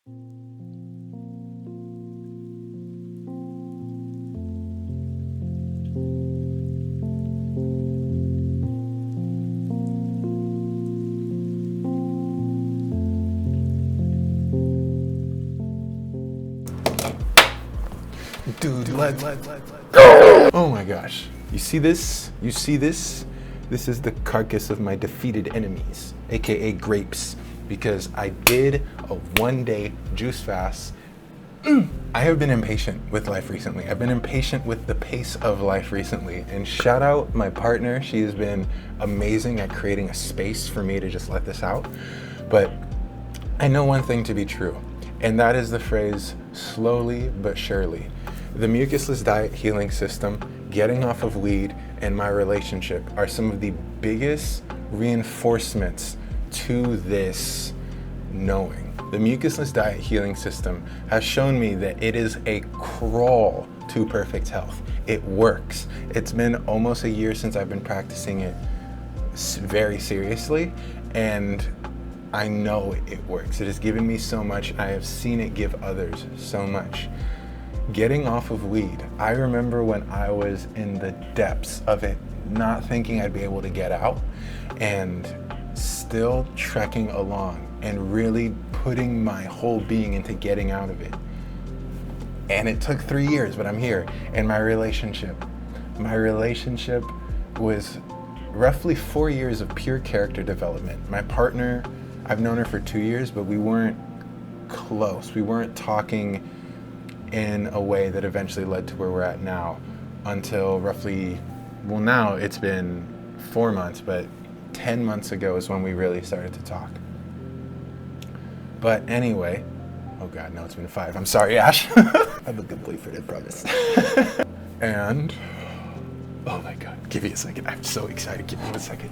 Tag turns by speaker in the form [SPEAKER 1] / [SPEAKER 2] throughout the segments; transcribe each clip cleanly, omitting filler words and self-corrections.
[SPEAKER 1] Dude, let's go! Oh my gosh. You see this? You see this? This is the carcass of my defeated enemies, aka grapes, because I did a one-day juice fast. I have been impatient with life recently. I've been impatient with the pace of life recently. And shout out my partner. She has been amazing at creating a space for me to just let this out. But I know one thing to be true, and that is the phrase, slowly but surely. The mucusless diet healing system, getting off of weed, and my relationship are some of the biggest reinforcements to this knowing. The mucusless diet healing system has shown me that it is a crawl to perfect health. It works. It's been almost a year since I've been practicing it very seriously, and I know it works. It has given me so much. I have seen it give others so much. Getting off of weed, I remember when I was in the depths of it, not thinking I'd be able to get out, and still trekking along and really putting my whole being into getting out of it. And it took 3 years, but I'm here. And my relationship was roughly 4 years of pure character development. My partner, I've known her for 2 years, but we weren't close. We weren't talking in a way that eventually led to where we're at now until roughly, well, now it's been 4 months, but 10 months ago is when we really started to talk. But anyway, oh God, no, it's been 5. I'm sorry, Ash. I'm a good boyfriend, I promise. And, oh my God, give me a second. I'm so excited. Give me 1 second.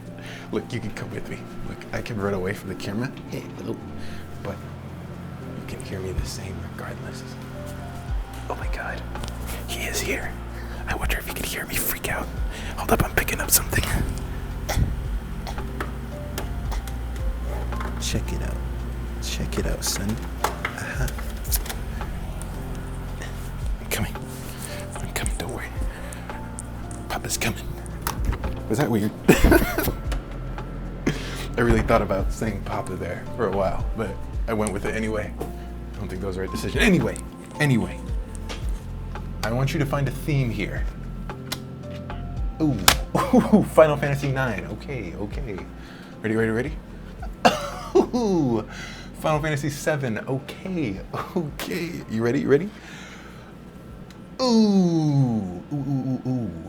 [SPEAKER 1] Look, you can come with me. Look, I can run away from the camera. Hey, hello. But you can hear me the same regardless. Oh my God, he is here. I wonder if he could hear me freak out. Hold up, I'm picking up something. Check it out. Check it out, son. Uh-huh. I'm coming, don't worry. Papa's coming. Was that weird? I really thought about saying Papa there for a while, but I went with it anyway. I don't think that was the right decision. Anyway. I want you to find a theme here. Ooh, Final Fantasy IX. Okay. Ready? Ooh, Final Fantasy VII. Okay. You ready? Ooh.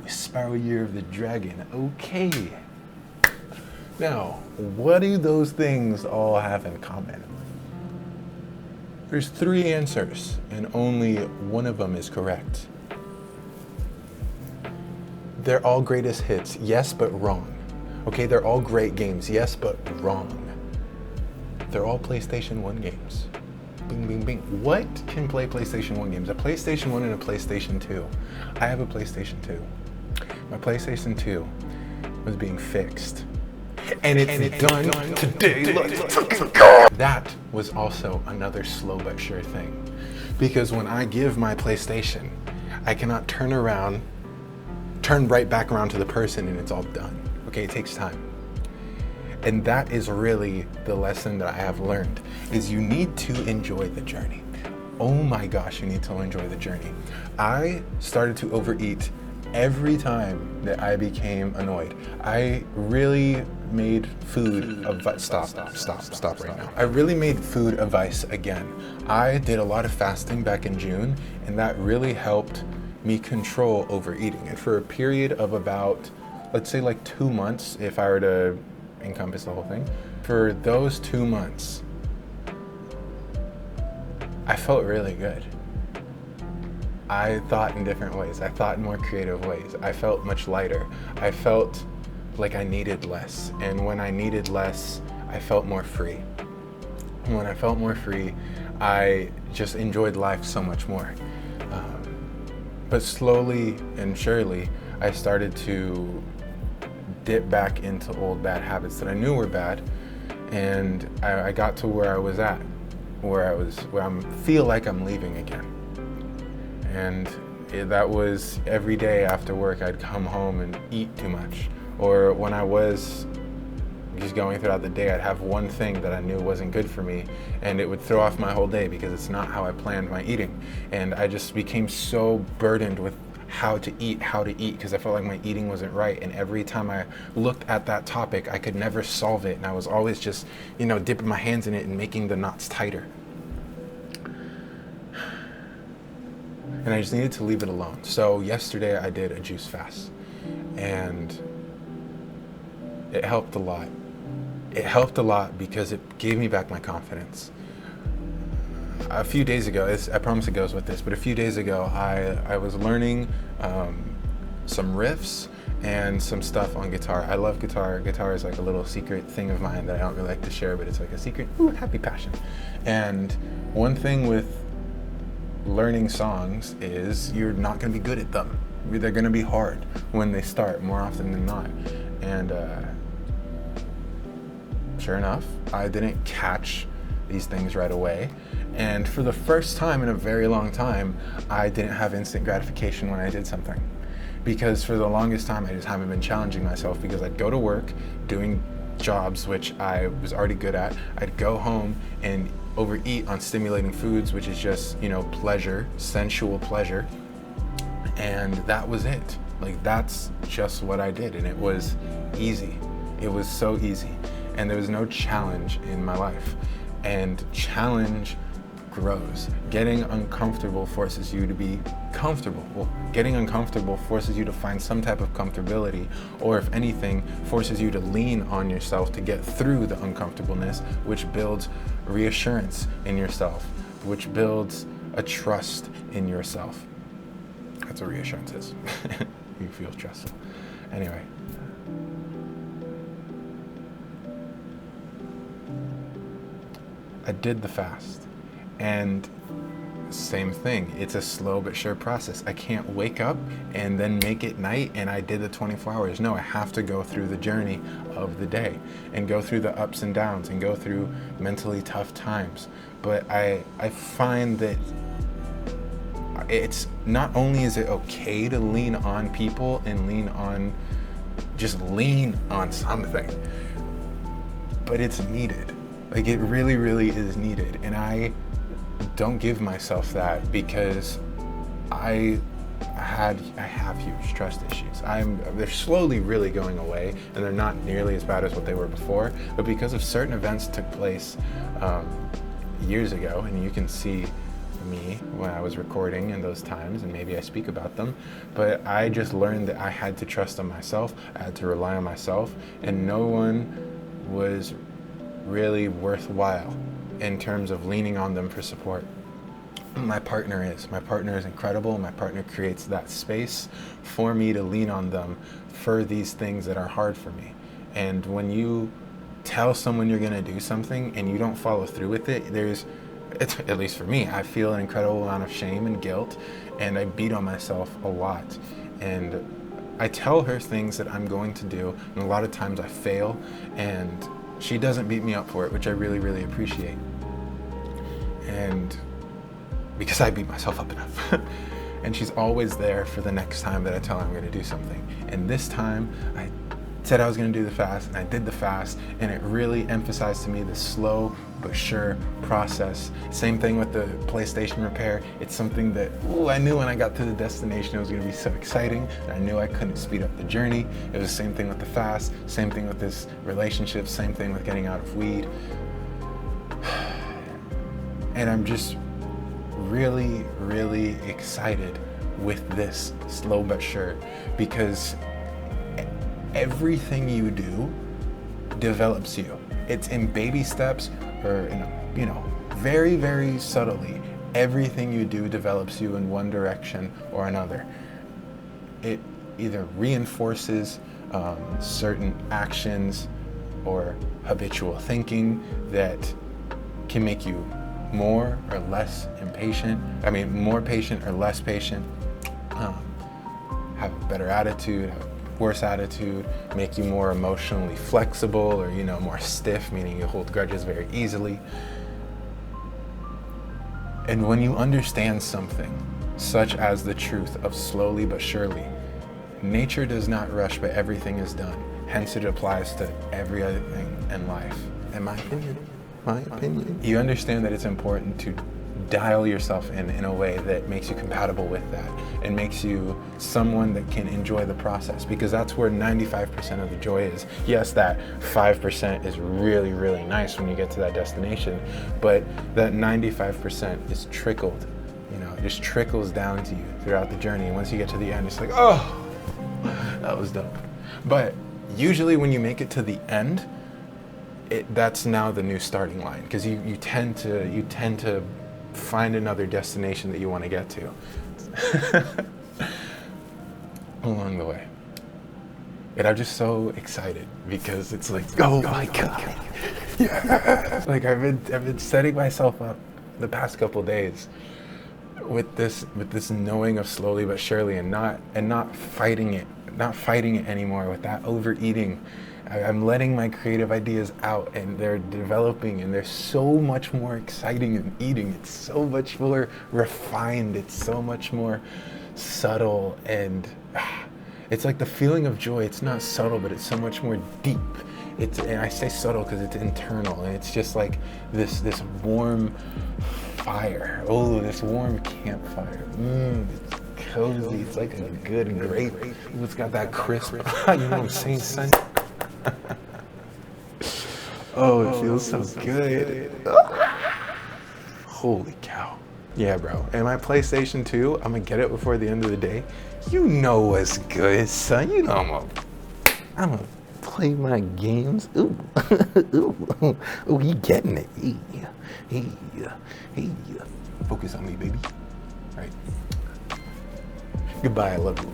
[SPEAKER 1] Spiral Year of the Dragon. Okay. Now, what do those things all have in common? There's 3 answers, and only one of them is correct. They're all greatest hits, yes, but wrong. Okay, they're all great games, yes, but wrong. They're all PlayStation 1 games. Bing. What can play PlayStation 1 games? A PlayStation 1 and a PlayStation 2. I have a PlayStation 2. My PlayStation 2 was being fixed. And it's done today. Let's fucking go! That was also another slow but sure thing. Because when I give my PlayStation, I cannot turn right back around to the person and it's all done. Okay, it takes time. And that is really the lesson that I have learned, is you need to enjoy the journey. Oh my gosh, you need to enjoy the journey. I started to overeat every time that I became annoyed. I really made food a vice. Stop right now. I really made food a vice again. I did a lot of fasting back in June, and that really helped me control overeating. And for a period of about, let's say like 2 months, if I were to encompass the whole thing, for those 2 months, I felt really good. I thought in different ways. I thought in more creative ways. I felt much lighter. I felt like I needed less. And when I needed less, I felt more free. And when I felt more free, I just enjoyed life so much more. But slowly and surely, I started to dip back into old bad habits that I knew were bad. And I got to where I was at where I feel like I'm leaving again. And that was every day after work. I'd come home and eat too much. Or when I was just going throughout the day, I'd have one thing that I knew wasn't good for me, and it would throw off my whole day because it's not how I planned my eating. And I just became so burdened with how to eat, because I felt like my eating wasn't right. And every time I looked at that topic, I could never solve it. And I was always just, dipping my hands in it and making the knots tighter. And I just needed to leave it alone. So yesterday I did a juice fast, and it helped a lot. It helped a lot because it gave me back my confidence. A few days ago, I promise it goes with this, but a few days ago I was learning some riffs and some stuff on guitar. I love guitar. Guitar is like a little secret thing of mine that I don't really like to share, but it's like a secret, happy passion. And one thing with learning songs is you're not going to be good at them. They're going to be hard when they start, more often than not. And sure enough, I didn't catch these things right away. And for the first time in a very long time, I didn't have instant gratification when I did something. Because for the longest time, I just haven't been challenging myself, because I'd go to work doing jobs which I was already good at. I'd go home and overeat on stimulating foods, which is just, pleasure, sensual pleasure. And that was it. Like, that's just what I did. And it was easy. It was so easy. And there was no challenge in my life. And challenge grows. Getting uncomfortable forces you to be comfortable. Well, getting uncomfortable forces you to find some type of comfortability, or if anything, forces you to lean on yourself to get through the uncomfortableness, which builds reassurance in yourself, which builds a trust in yourself. That's what reassurance is. You feel trustful. Anyway. I did the fast, and same thing. It's a slow but sure process. I can't wake up and then make it night and I did the 24 hours. No, I have to go through the journey of the day and go through the ups and downs and go through mentally tough times. But I find that it's not only is it okay to lean on people and lean on something, but it's needed. Like, it really, really is needed. And I don't give myself that because I have huge trust issues. They're slowly really going away, and they're not nearly as bad as what they were before. But because of certain events took place years ago, and you can see me when I was recording in those times, and maybe I speak about them, but I just learned that I had to trust on myself. I had to rely on myself, and no one was really worthwhile in terms of leaning on them for support. My partner is incredible. My partner creates that space for me to lean on them for these things that are hard for me. And when you tell someone you're going to do something and you don't follow through with it, it's, at least for me, I feel an incredible amount of shame and guilt, and I beat on myself a lot. And I tell her things that I'm going to do, and a lot of times I fail, and she doesn't beat me up for it, which I really, really appreciate. And because I beat myself up enough. And she's always there for the next time that I tell her I'm going to do something. And this time I said I was going to do the fast, and I did the fast, and it really emphasized to me the slow but sure process. Same thing with the PlayStation repair. It's something that I knew when I got to the destination it was going to be so exciting, and I knew I couldn't speed up the journey. It was the same thing with the fast, same thing with this relationship, same thing with getting out of weed. And I'm just really, really excited with this slow but sure, because everything you do develops you. It's in baby steps, or very, very subtly. Everything you do develops you in one direction or another. It either reinforces certain actions or habitual thinking that can make you more or less impatient. More patient or less patient. Have a better attitude, have a worse attitude, make you more emotionally flexible, or more stiff, meaning you hold grudges very easily. And when you understand something, such as the truth of slowly but surely, nature does not rush, but everything is done. Hence, it applies to every other thing in life. In my opinion. You understand that it's important to dial yourself in a way that makes you compatible with that and makes you someone that can enjoy the process, because that's where 95% of the joy is. Yes, that 5% is really, really nice when you get to that destination, but that 95% is trickled, you know, it just trickles down to you throughout the journey. And once you get to the end, it's like, oh, that was dope. But usually when you make it to the end, that's now the new starting line, because you tend to find another destination that you want to get to along the way. And I'm just so excited because it's like, oh my God, yeah! Like I've been setting myself up the past couple days with this knowing of slowly but surely, and not fighting it anymore with that overeating. I'm letting my creative ideas out, and they're developing, and they're so much more exciting than eating. It's so much more refined. It's so much more subtle, and it's like the feeling of joy. It's not subtle, but it's so much more deep. And I say subtle because it's internal, and it's just like this warm fire. Oh, this warm campfire. It's cozy. It's like a good grape. It's got that crisp. You know what I'm saying, son? Oh, it feels so good. Holy cow. Yeah, bro. And my PlayStation 2, I'm gonna get it before the end of the day. You know what's good, son. You know I'm gonna play my games. Ooh. Ooh, he getting it. Hey. Focus on me, baby. All right. Goodbye, I love you.